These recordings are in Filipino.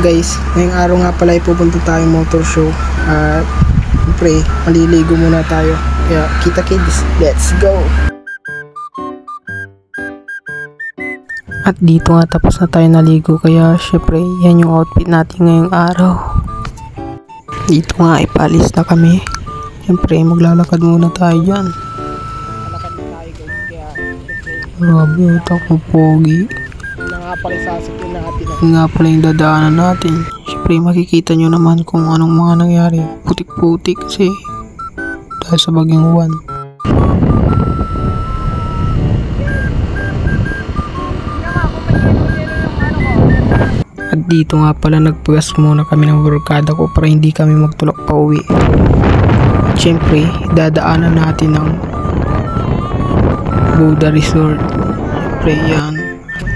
Guys, ngayong araw nga pala ay pupunta tayong motor show at siyempre maliligo muna tayo, kaya kita kids, let's go. At dito nga tapos na tayo naligo, kaya syempre yan yung outfit natin ngayong araw. Dito nga ay palis na kami, syempre maglalakad muna tayo dyan. Malakad na tayo guys, kaya syempre grabe yung tako pogi. Nga pala yung sasakyan natin, nga pala yung dadaanan natin. Syempre makikita nyo naman kung anong mga nangyari, putik-putik kasi dahil sa bagyong Juan. At dito nga pala nagpagas muna kami ng barkada ko para hindi kami magtulak pa uwi. At syempre dadaanan natin ng Buddha Resort. Syempre yan,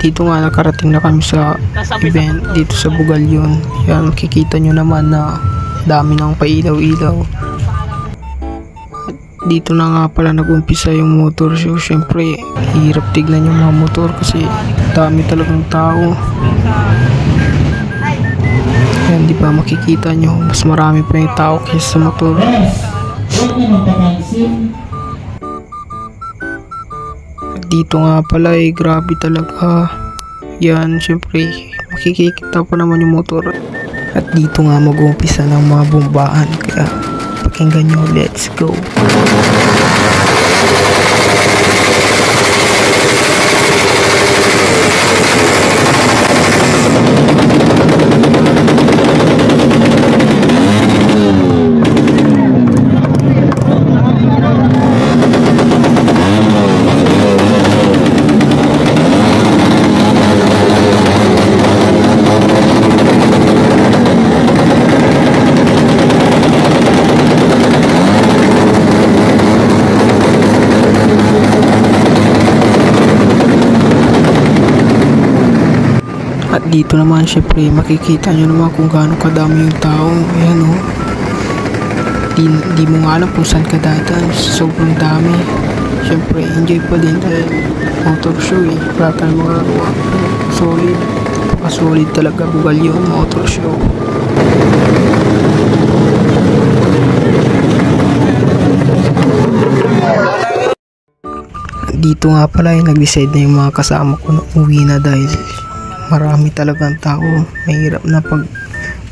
dito nga nakarating na kami sa event dito sa Bugalyon. Yan, makikita nyo naman na dami ng pailaw-ilaw. At dito na nga pala nag-umpisa yung motor show. Syempre hirap tignan yung mga motor kasi dami talagang tao. Yan, di ba makikita nyo, mas marami pa yung tao kaysa sa motor. At dito nga pala ay grabe talaga. Yan, syempre makikita pa naman yung motor. At dito nga mag-uumpisa ng mga bombahan, kaya pakinggan nyo, let's go. At dito naman syempre makikita nyo naman kung gaano kadami yung tao. Ayan o, di mo nga alam kung saan ka dadaan, sobrang dami. Syempre enjoy pa din dahil motor show eh, wala tayong magagawa. Solid, solid talaga Bugalyon motor show. At dito nga pala ay nag-decide na yung mga kasama ko na uwi na dahil marami talagang tao. Mahirap na pag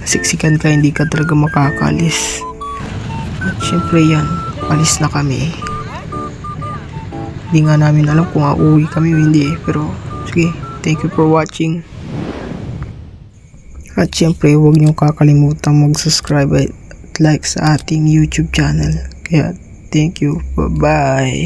siksikan ka, hindi ka talaga makakalis. At syempre yan, palis na kami. Hindi nga namin alam kung uuwi kami o hindi, pero sige, thank you for watching. At syempre huwag nyo kakalimutan mag-subscribe at like sa ating YouTube channel. Kaya thank you, bye bye.